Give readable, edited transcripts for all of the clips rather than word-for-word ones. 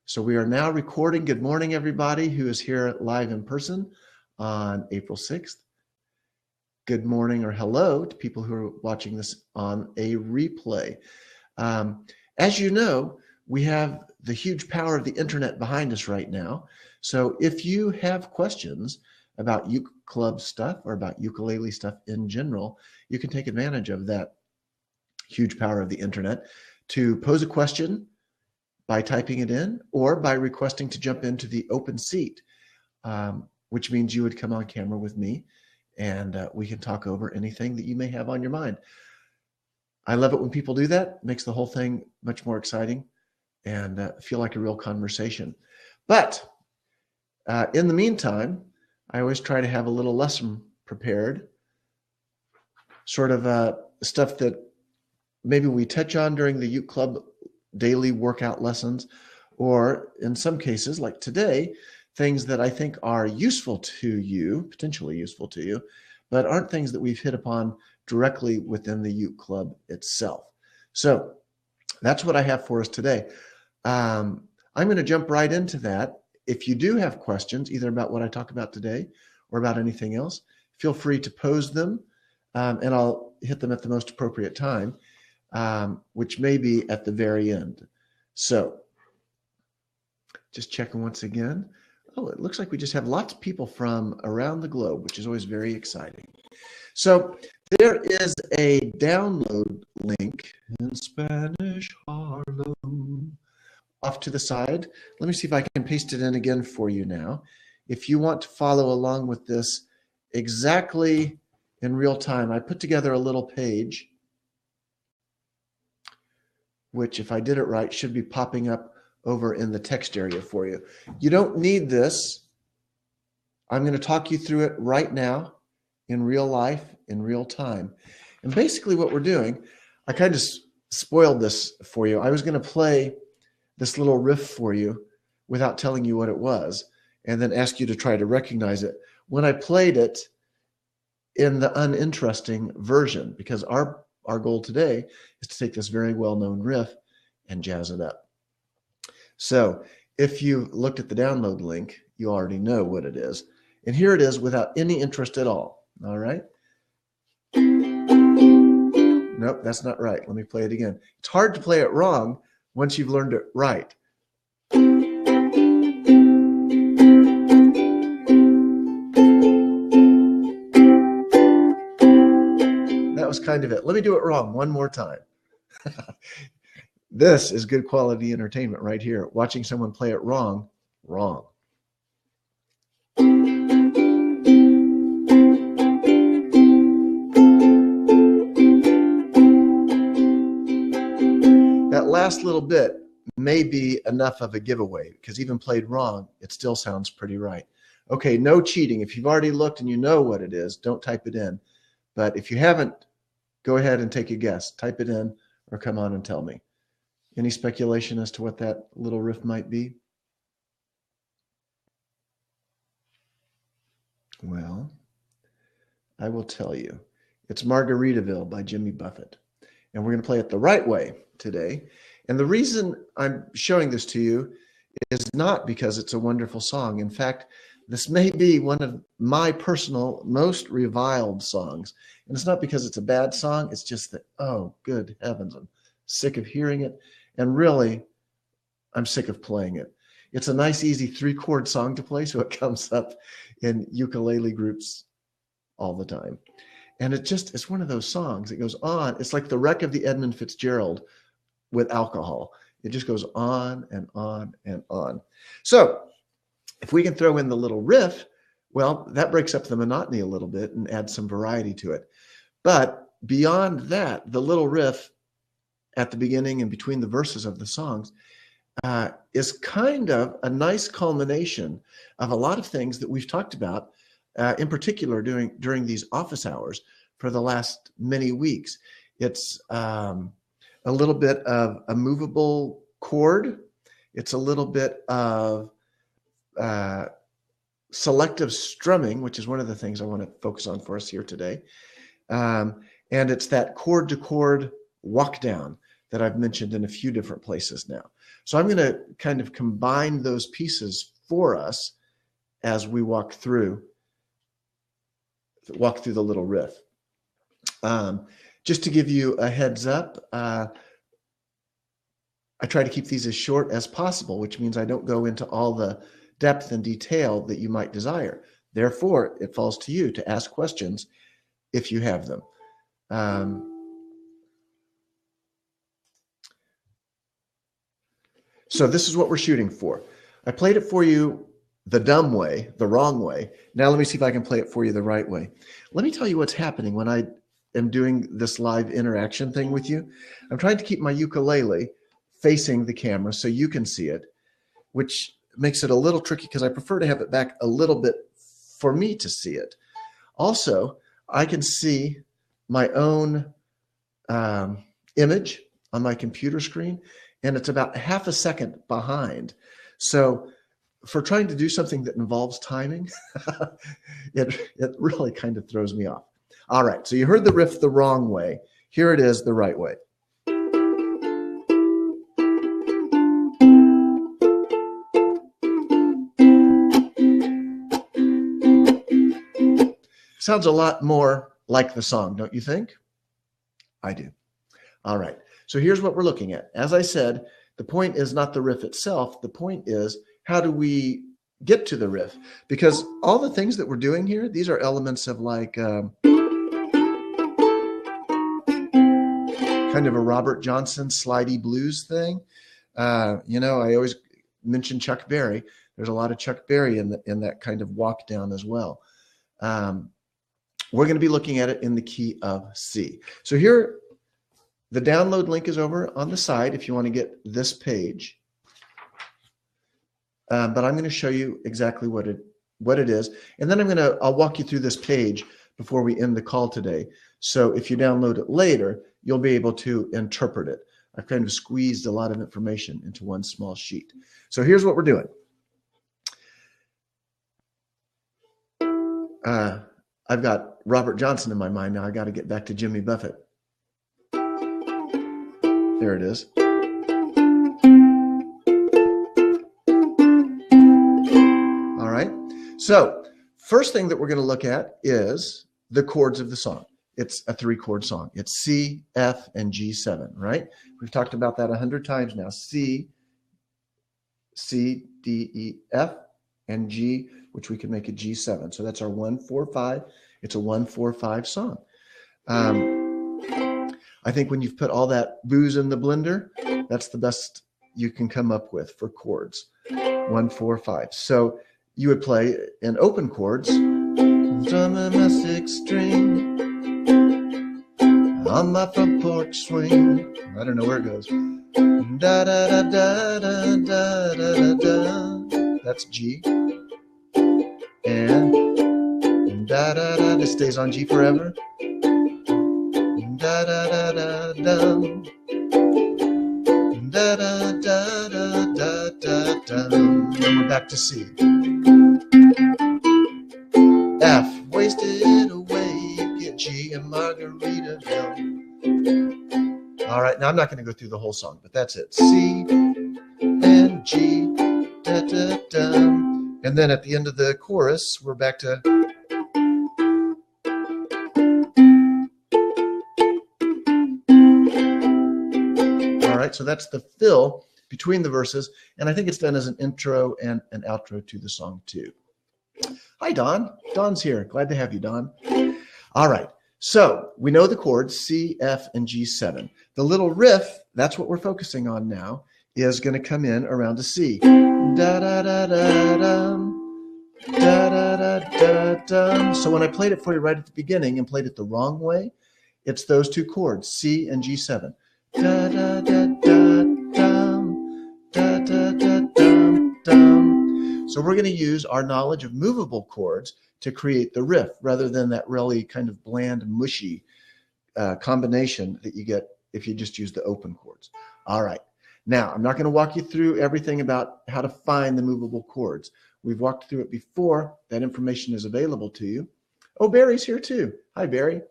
So we are now recording. Good morning, everybody who is here live in person on April 6th. Good morning or hello to people who are watching this on a replay. As you know, we have the huge power of the internet behind us right now. So if you have questions about uke club stuff or about ukulele stuff in general, you can take advantage of that huge power of the internet to pose a question by typing it in or by requesting to jump into the open seat, which means you would come on camera with me and we can talk over anything that you may have on your mind. I love it when people do that. It makes the whole thing much more exciting and feel like a real conversation. But in the meantime, I always try to have a little lesson prepared, sort of stuff that maybe we touch on during the uke club daily workout lessons, or in some cases, like today, things that I think are useful to you, potentially useful to you, but aren't things that we've hit upon directly within the uke club itself. So that's what I have for us today. I'm going to jump right into that. If you do have questions, either about what I talk about today or about anything else, feel free to pose them, and I'll hit them at the most appropriate time, which may be at the very end. So just checking once again. Oh, it looks like we just have lots of people from around the globe, which is always very exciting. So there is a download link in Spanish Harlem off to the side. Let me see if I can paste it in again for you now. If you want to follow along with this exactly in real time, I put together a little page, which if I did it right, should be popping up over in the text area for you. You don't need this. I'm going to talk you through it right now in real life, in real time. And basically what we're doing, I kind of spoiled this for you. I was going to play this little riff for you without telling you what it was, and then ask you to try to recognize it when I played it in the uninteresting version, because our goal today is to take this very well-known riff and jazz it up. So if you looked at the download link, you already know what it is. And here it is without any interest at all. All right. Nope, that's not right. Let me play it again. It's hard to play it wrong once you've learned it right. That was kind of it. Let me do it wrong one more time. This is good quality entertainment right here. Watching someone play it wrong. That last little bit may be enough of a giveaway, because even played wrong, it still sounds pretty right. Okay, no cheating. If you've already looked and you know what it is, don't type it in. But if you haven't, go ahead and take a guess. Type it in or come on and tell me. Any speculation as to what that little riff might be? Well, I will tell you. It's Margaritaville by Jimmy Buffett. And we're going to play it the right way today. And the reason I'm showing this to you is not because it's a wonderful song. In fact, this may be one of my personal most reviled songs. And it's not because it's a bad song. It's just that, oh, good heavens, I'm sick of hearing it. And really, I'm sick of playing it. It's a nice, easy 3-chord song to play, so it comes up in ukulele groups all the time. And it's one of those songs. It goes on. It's like the wreck of the Edmund Fitzgerald with alcohol. It just goes on and on and on. So if we can throw in the little riff, well, that breaks up the monotony a little bit and adds some variety to it. But beyond that, the little riff at the beginning and between the verses of the songs is kind of a nice culmination of a lot of things that we've talked about, in particular during these office hours for the last many weeks. It's a little bit of a movable chord. It's a little bit of selective strumming, which is one of the things I want to focus on for us here today. And it's that chord to chord walk down that I've mentioned in a few different places now. So I'm going to kind of combine those pieces for us as we walk through the little riff. Just to give you a heads up, I try to keep these as short as possible, which means I don't go into all the depth and detail that you might desire. Therefore, it falls to you to ask questions if you have them. So this is what we're shooting for. I played it for you the dumb way, the wrong way. Now let me see if I can play it for you the right way. Let me tell you what's happening when I am doing this live interaction thing with you. I'm trying to keep my ukulele facing the camera so you can see it, which makes it a little tricky because I prefer to have it back a little bit for me to see it. Also, I can see my own image on my computer screen, and it's about half a second behind. So for trying to do something that involves timing, it really kind of throws me off. All right, so you heard the riff the wrong way. Here it is the right way. Sounds a lot more like the song, don't you think? I do. All right, so here's what we're looking at. As I said, the point is not the riff itself. The point is, how do we get to the riff? Because all the things that we're doing here, these are elements of like kind of a Robert Johnson slidey blues thing. You know, I always mention Chuck Berry. There's a lot of Chuck Berry in that kind of walk down as well. We're going to be looking at it in the key of C. So here, the download link is over on the side if you want to get this page. But I'm going to show you exactly what it is. And then I'll walk you through this page before we end the call today. So if you download it later, you'll be able to interpret it. I've kind of squeezed a lot of information into one small sheet. So here's what we're doing. I've got Robert Johnson in my mind now. I got to get back to Jimmy Buffett. There it is. All right. So first thing that we're going to look at is the chords of the song. It's a 3-chord song. It's C, F, and G7, right? We've talked about that 100 times now. C, D, E, F, and G, which we can make a G7. So that's our 1-4-5. It's a 1-4-5 song. I think when you've put all that booze in the blender, that's the best you can come up with for chords. 1-4-5. So you would play in open chords. Drum on my 6th string, on my front porch swing. I don't know where it goes. Da da da da da da da da. That's G. And da da da. This stays on G forever. Da da da da da. Da da da da da da da. Then we're back to C. F, wasted away. You get G and Margaritaville. All right, now I'm not going to go through the whole song, but that's it. C and G, da da da. And then at the end of the chorus, we're back to. All right, so that's the fill between the verses, and I think it's done as an intro and an outro to the song too. Hi, Don. Don's here. Glad to have you, Don. All right, so we know the chords C, F, and G7. The little riff, that's what we're focusing on now, is going to come in around a C. Da da da da dum, da da da da dum. So when I played it for you right at the beginning and played it the wrong way, it's those 2 chords, C and G7. Da da da da dum, da da da dum dum. So we're going to use our knowledge of movable chords to create the riff rather than that really kind of bland, mushy combination that you get if you just use the open chords. All right. Now, I'm not going to walk you through everything about how to find the movable chords. We've walked through it before. That information is available to you. Oh, Barry's here too. Hi, Barry.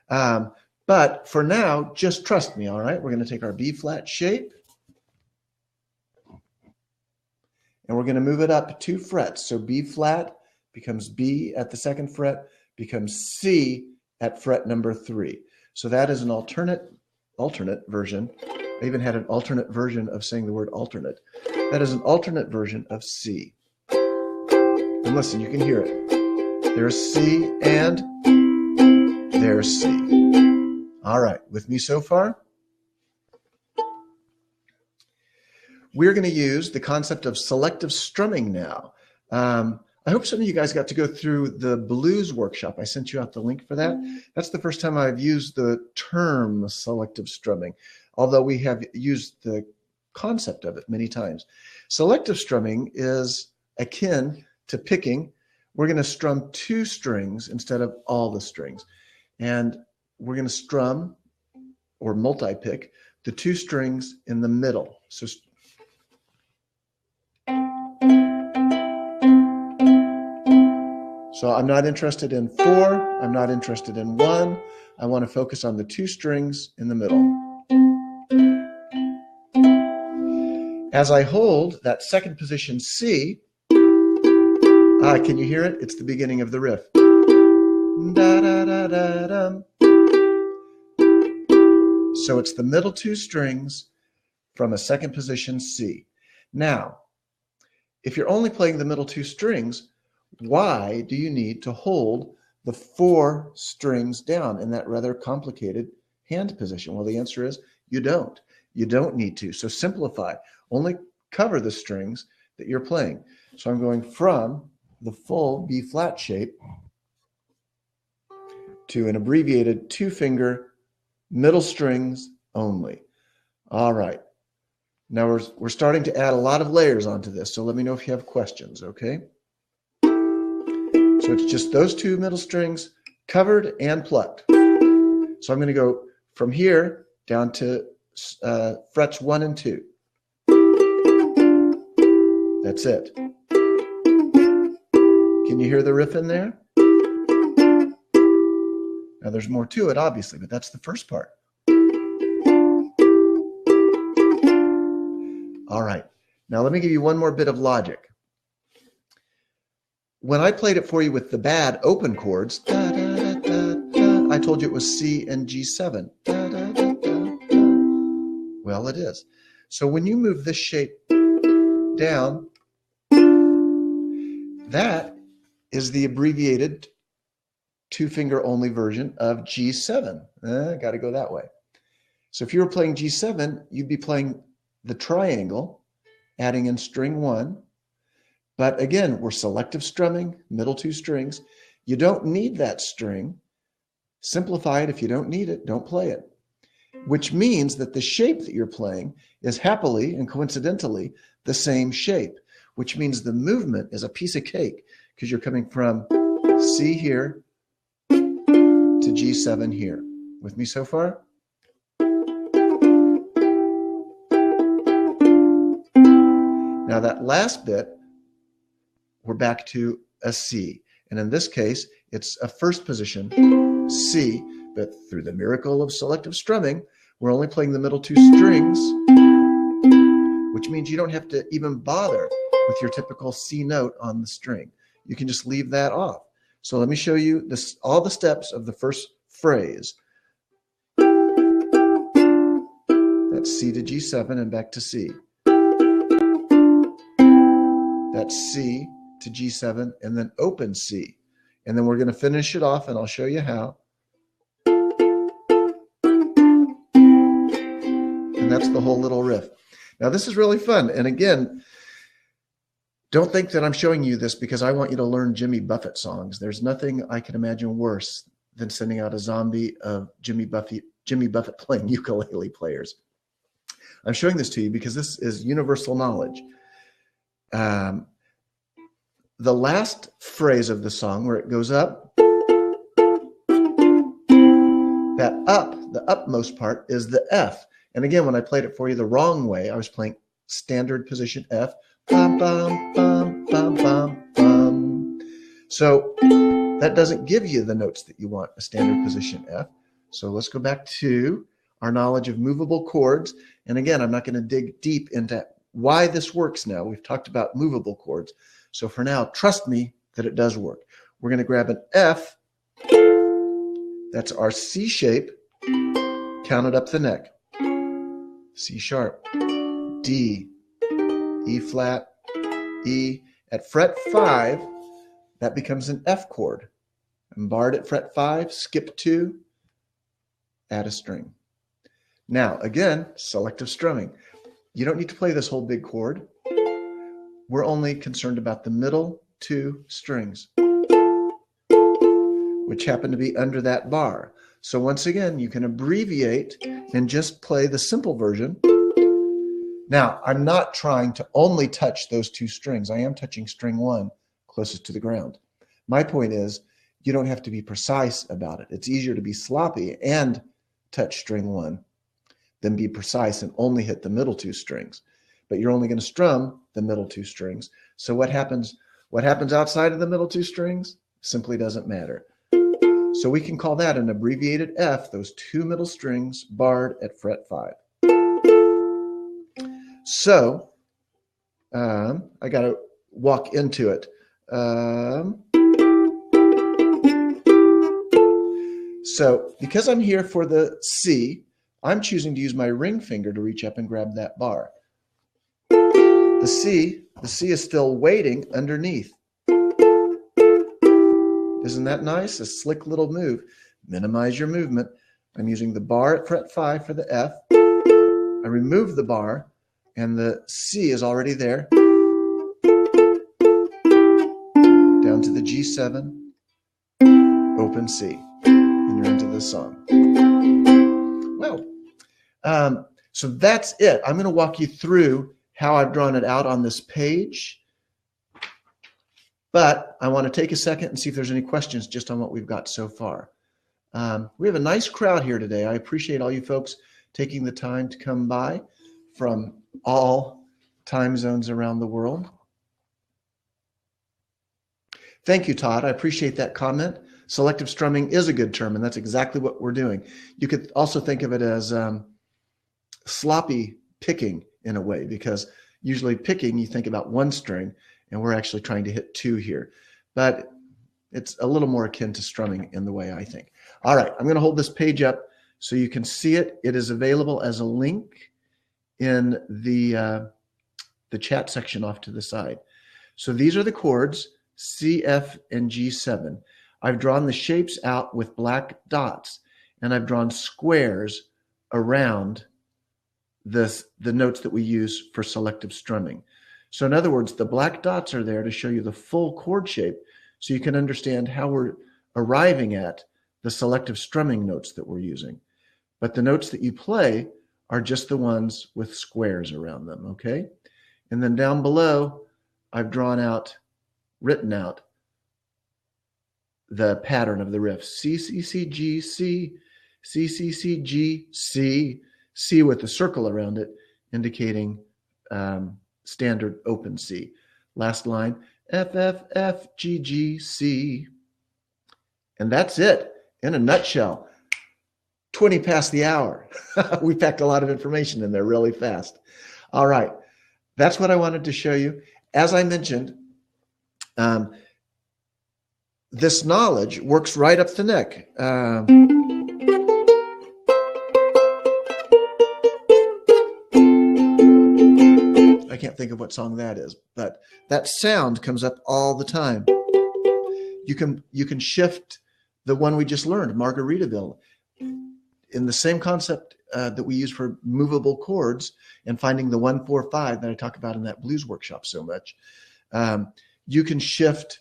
But for now, just trust me, all right? We're going to take our B flat shape. and we're going to move it up 2 frets. So B flat becomes B at the 2nd fret, becomes C at fret number 3. So that is an alternate version. I even had an alternate version of saying the word alternate. That is an alternate version of C. And listen, you can hear it. There's C and there's C. All right, with me so far? We're going to use the concept of selective strumming now. I hope some of you guys got to go through the blues workshop. I sent you out the link for that. That's the first time I've used the term selective strumming, although we have used the concept of it many times. Selective strumming is akin to picking. We're going to strum 2 strings instead of all the strings. And we're going to strum or multi-pick the 2 strings in the middle. So I'm not interested in 4. I'm not interested in 1. I want to focus on the 2 strings in the middle. As I hold that 2nd position C, can you hear it? It's the beginning of the riff. Da, da, da, da, dum. So it's the middle 2 strings from a 2nd position C. Now, if you're only playing the middle 2 strings, why do you need to hold the 4 strings down in that rather complicated hand position? Well, the answer is you don't. You don't need to. So simplify. Only cover the strings that you're playing. So I'm going from the full B flat shape to an abbreviated 2-finger middle strings only. All right. Now we're starting to add a lot of layers onto this. So let me know if you have questions, okay? So it's just those 2 middle strings covered and plucked. So I'm going to go from here down to frets 1 and 2. That's it. Can you hear the riff in there? Now there's more to it, obviously, but that's the first part. All right. Now let me give you one more bit of logic. When I played it for you with the bad open chords, da, da, da, da, da, I told you it was C and G7. Da, da, da, da, da. Well, it is. So when you move this shape down, that is the abbreviated 2-finger only version of G7. Got to go that way. So if you were playing G7, you'd be playing the triangle, adding in string 1. But again, we're selective strumming, middle 2 strings. You don't need that string. Simplify it. If you don't need it, don't play it. Which means that the shape that you're playing is happily and coincidentally the same shape, which means the movement is a piece of cake because you're coming from C here to G7 here. With me so far? Now that last bit, we're back to a C. And in this case, it's a 1st position C, but through the miracle of selective strumming, we're only playing the middle 2 strings, which means you don't have to even bother with your typical C note on the string. You can just leave that off. So let me show you this, all the steps of the first phrase. That's C to G7 and back to C. That's C to G7 and then open C. And then we're going to finish it off and I'll show you how. And that's the whole little riff. Now this is really fun. And again, don't think that I'm showing you this because I want you to learn Jimmy Buffett songs. There's nothing I can imagine worse than sending out a zombie of Jimmy Buffett playing ukulele players. I'm showing this to you because this is universal knowledge. The last phrase of the song where it goes up, that up, the upmost part is the F. And again, when I played it for you the wrong way, I was playing standard position F. Bum, bum, bum, bum, bum, bum. So that doesn't give you the notes that you want, a standard position F. So let's go back to our knowledge of movable chords. And again, I'm not going to dig deep into why this works now. We've talked about movable chords. So for now, trust me that it does work. We're going to grab an F. That's our C shape, count it up the neck. C sharp, D, E flat, E. At fret 5, that becomes an F chord. I'm barred at fret 5, skip 2, add a string. Now, again, selective strumming. You don't need to play this whole big chord. We're only concerned about the middle 2 strings, which happen to be under that bar. So once again, you can abbreviate and just play the simple version. Now, I'm not trying to only touch those 2 strings. I am touching string 1 closest to the ground. My point is, you don't have to be precise about it. It's easier to be sloppy and touch string 1 than be precise and only hit the middle 2 strings. But you're only going to strum the middle 2 strings. So what happens outside of the middle 2 strings simply doesn't matter. So we can call that an abbreviated F, those 2 middle strings barred at fret 5. So I got to walk into it. So because I'm here for the C, I'm choosing to use my ring finger to reach up and grab that bar. The C is still waiting underneath. Isn't that nice? A slick little move. Minimize your movement. I'm using the bar at fret 5 for the F. I remove the bar, and the C is already there. Down to the G7, open C, and you're into the song. Well, so that's it. I'm going to walk you through how I've drawn it out on this page. But I want to take a second and see if there's any questions just on what we've got so far. We have a nice crowd here today. I appreciate all you folks taking the time to come by from all time zones around the world. Thank you, Todd. I appreciate that comment. Selective strumming is a good term, and that's exactly what we're doing. You could also think of it as sloppy picking in a way, because usually picking, you think about 1 string, and we're actually trying to hit 2 here. But it's a little more akin to strumming in the way I think. All right, I'm going to hold this page up so you can see it. It is available as a link in the chat section off to the side. So these are the chords, C, F, and G7. I've drawn the shapes out with black dots, and I've drawn squares around the notes that we use for selective strumming. So in other words, the black dots are there to show you the full chord shape so you can understand how we're arriving at the selective strumming notes that we're using. But the notes that you play are just the ones with squares around them, okay? And then down below, I've written out the pattern of the riff. C, C, C, G, C, C, C, C, G, C, C with a circle around it, indicating standard open C. Last line, F, F, F, G, G, C. And that's it in a nutshell. 20 past the hour. We packed a lot of information in there really fast. All right. That's what I wanted to show you. As I mentioned, this knowledge works right up the neck. I can't think of what song that is, but that sound comes up all the time. You can shift the one we just learned, Margaritaville, in the same concept that we use for movable chords and finding the 1-4-5 that I talk about in that blues workshop so much. You can shift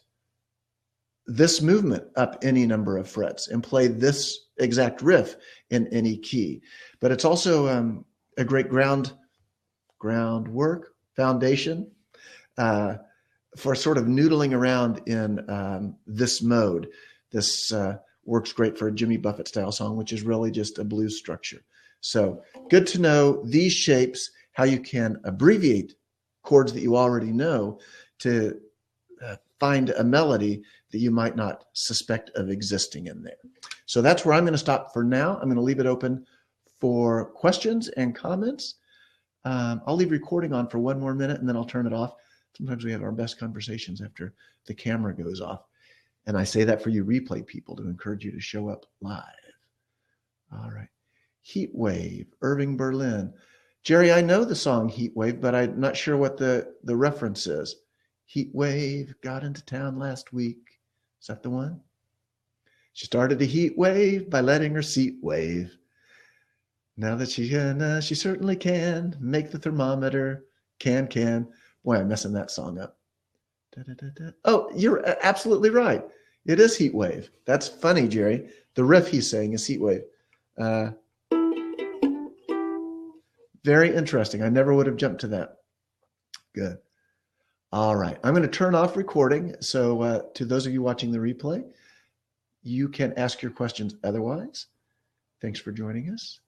this movement up any number of frets and play this exact riff in any key. But it's also a great foundation for sort of noodling around in this mode. This works great for a Jimmy Buffett style song, which is really just a blues structure. So good to know these shapes, how you can abbreviate chords that you already know to find a melody that you might not suspect of existing in there. So that's where I'm going to stop for now. I'm going to leave it open for questions and comments. I'll leave recording on for 1 more minute and then I'll turn it off. Sometimes we have our best conversations after the camera goes off. And I say that for you replay people to encourage you to show up live. All right. Heat Wave, Irving Berlin. Jerry, I know the song Heat Wave, but I'm not sure what the reference is. Heat Wave got into town last week. Is that the one? She started a heat wave by letting her seat wave. Now that she can, she certainly can make the thermometer can. Boy, I'm messing that song up. Da, da, da, da. Oh, you're absolutely right. It is Heat Wave. That's funny, Jerry. The riff he's saying is Heat Wave. Very interesting. I never would have jumped to that. Good. All right. I'm going to turn off recording. So to those of you watching the replay, you can ask your questions otherwise. Thanks for joining us.